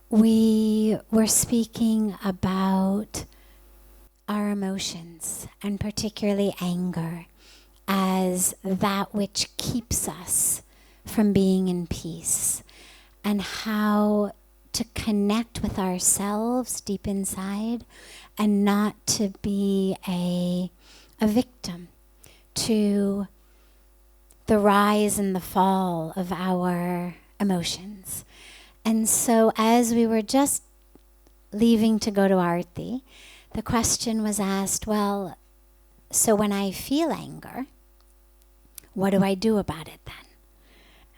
We were speaking about our emotions, and particularly anger, as that which keeps us from being in peace, and how to connect with ourselves deep inside and not to be a victim to the rise and the fall of our emotions. And so as we were just leaving to go to Aarti, the question was asked, well, so when I feel anger, what do I do about it then?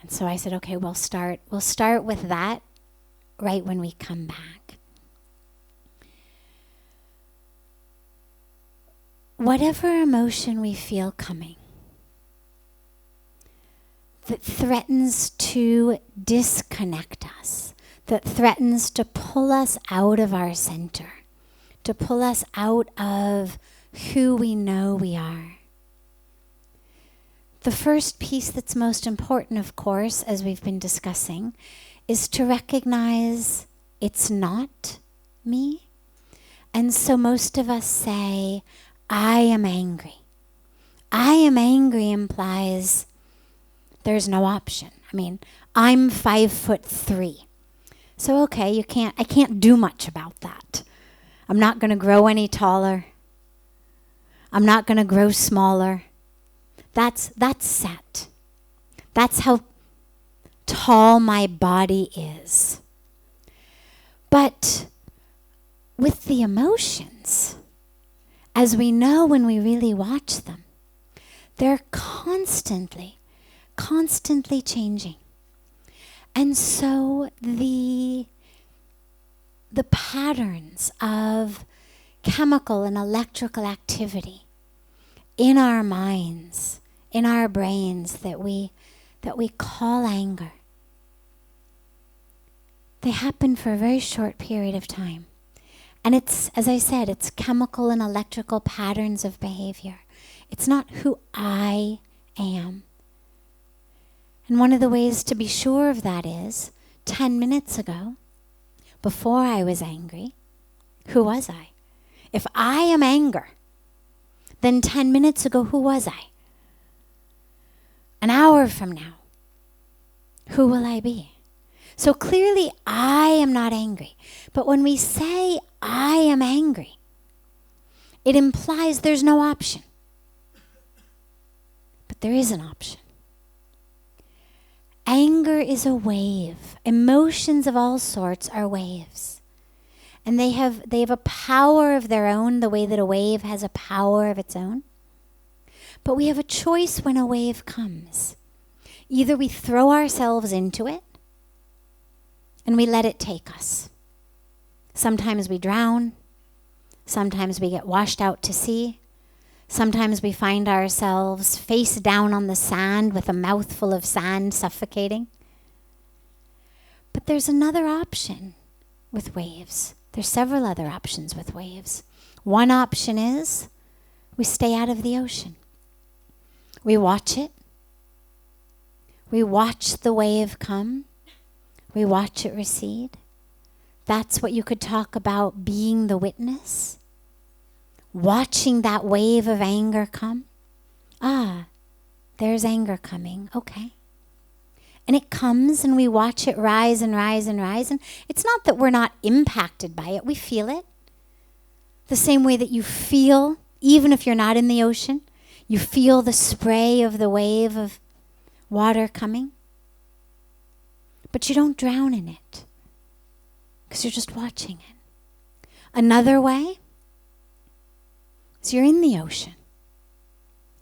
And so I said, okay, we'll start with that right when we come back. Whatever emotion we feel coming that threatens to disconnect us, that threatens to pull us out of our center, to pull us out of who we know we are. The first piece that's most important, of course, as we've been discussing, is to recognize it's not me. And so most of us say, I am angry. I am angry implies there's no option. I mean, I'm 5'3". So okay, I can't do much about that. I'm not going to grow any taller. I'm not going to grow smaller. That's set. That's how tall my body is. But with the emotions, as we know when we really watch them, they're constantly changing. And so the patterns of chemical and electrical activity in our minds, in our brains that we call anger, they happen for a very short period of time. And it's, as I said, it's chemical and electrical patterns of behavior. It's not who I am. And one of the ways to be sure of that is, 10 minutes ago, before I was angry, who was I? If I am anger, then 10 minutes ago, who was I? An hour from now, who will I be? So clearly, I am not angry. But when we say I am angry, it implies there's no option. But there is an option. Anger is a wave. Emotions of all sorts are waves. And they have a power of their own, the way that a wave has a power of its own. But we have a choice when a wave comes. Either we throw ourselves into it and we let it take us. Sometimes we drown. Sometimes we get washed out to sea. Sometimes we find ourselves face down on the sand with a mouthful of sand suffocating. But there's another option with waves. There's several other options with waves. One option is we stay out of the ocean. We watch it. We watch the wave come. We watch it recede. That's what you could talk about being the witness. Watching that wave of anger come. Ah, there's anger coming. Okay. And it comes and we watch it rise and rise and rise. And it's not that we're not impacted by it. We feel it. The same way that you feel, even if you're not in the ocean, you feel the spray of the wave of water coming. But you don't drown in it because you're just watching it. Another way is you're in the ocean.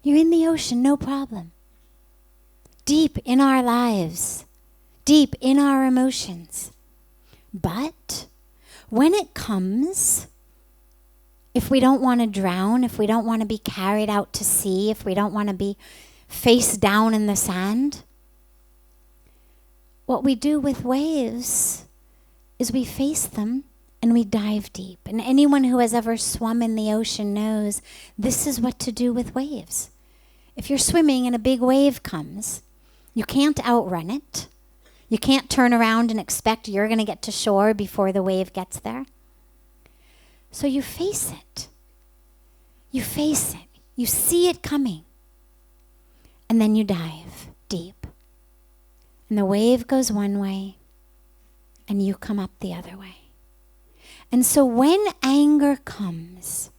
You're in the ocean, no problem. Deep in our lives, deep in our emotions. But when it comes, if we don't want to drown, if we don't want to be carried out to sea, if we don't want to be face down in the sand, what we do with waves is we face them and we dive deep. And anyone who has ever swum in the ocean knows this is what to do with waves. If you're swimming and a big wave comes, you can't outrun it. You can't turn around and expect you're going to get to shore before the wave gets there. So you face it. You face it. You see it coming. And then you dive deep. And the wave goes one way, and you come up the other way. And so when anger comes,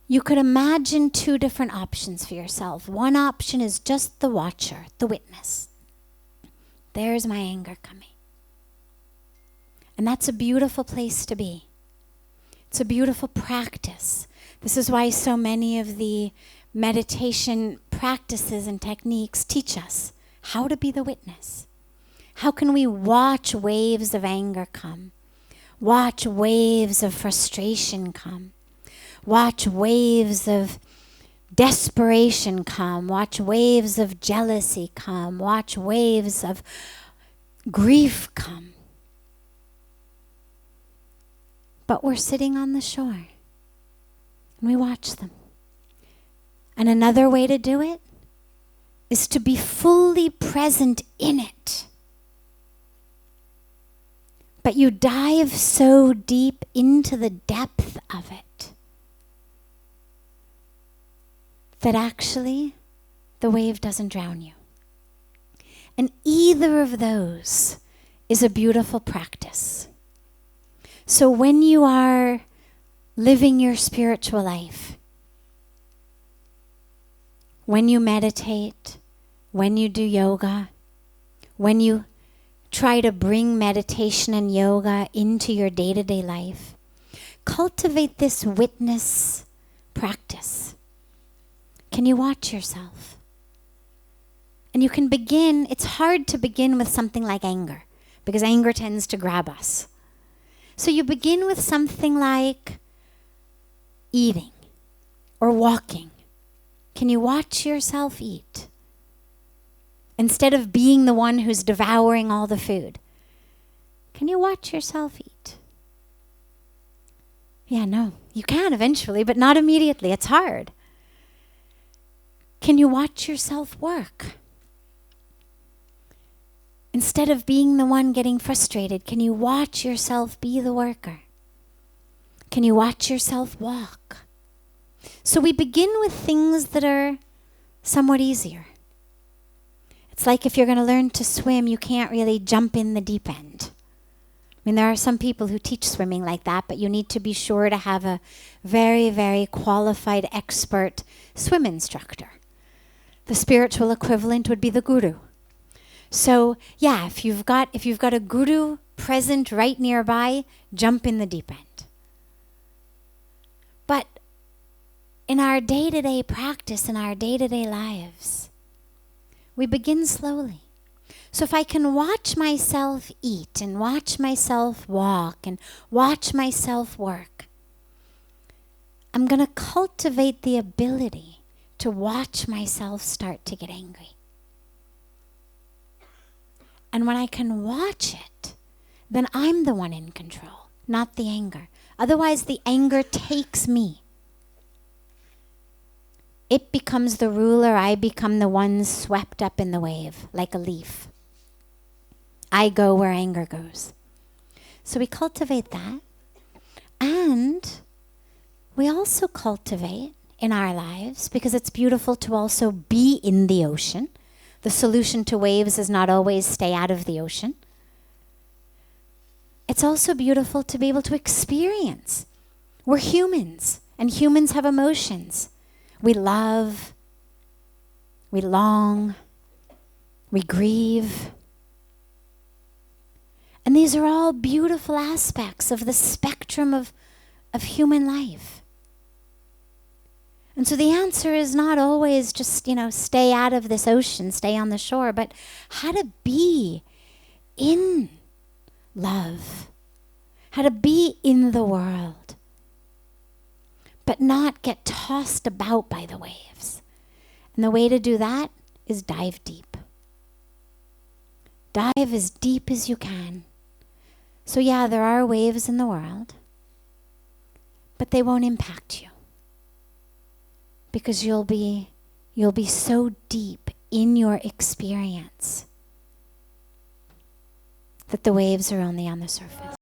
you could imagine two different options for yourself. One option is just the watcher, the witness. There's my anger coming. And that's a beautiful place to be. It's a beautiful practice. This is why so many of the meditation practices and techniques teach us how to be the witness. How can we watch waves of anger come? Watch waves of frustration come. Watch waves of desperation come. Watch waves of jealousy come. Watch waves of grief come. But we're sitting on the shore and we watch them. And another way to do it is to be fully present in it. But you dive so deep into the depth of it that actually the wave doesn't drown you. And either of those is a beautiful practice. So when you are living your spiritual life, when you meditate, when you do yoga, when you try to bring meditation and yoga into your day-to-day life, cultivate this witness practice. Can you watch yourself? And you can begin, it's hard to begin with something like anger, because anger tends to grab us. So you begin with something like eating or walking. Can you watch yourself eat? Instead of being the one who's devouring all the food, can you watch yourself eat? Yeah, no, you can eventually, but not immediately. It's hard. Can you watch yourself work? Instead of being the one getting frustrated, can you watch yourself be the worker? Can you watch yourself walk? So we begin with things that are somewhat easier. It's like if you're going to learn to swim, you can't really jump in the deep end. I mean, there are some people who teach swimming like that, but you need to be sure to have a very, very qualified expert swim instructor. The spiritual equivalent would be the guru. So, yeah, if you've got a guru present right nearby, jump in the deep end. But in our day-to-day practice, in our day-to-day lives, we begin slowly. So if I can watch myself eat and watch myself walk and watch myself work, I'm going to cultivate the ability to watch myself start to get angry. And when I can watch it, then I'm the one in control, not the anger. Otherwise, the anger takes me. It becomes the ruler. I become the one swept up in the wave, like a leaf. I go where anger goes. So we cultivate that. And we also cultivate in our lives, because it's beautiful to also be in the ocean. The solution to waves is not always stay out of the ocean. It's also beautiful to be able to experience. We're humans, and humans have emotions. We love, we long, we grieve. And these are all beautiful aspects of the spectrum of human life. And so the answer is not always just, stay out of this ocean, stay on the shore, but how to be in love, how to be in the world, but not get tossed about by the waves. And the way to do that is dive deep. Dive as deep as you can. So yeah, there are waves in the world, but they won't impact you. Because you'll be so deep in your experience that the waves are only on the surface.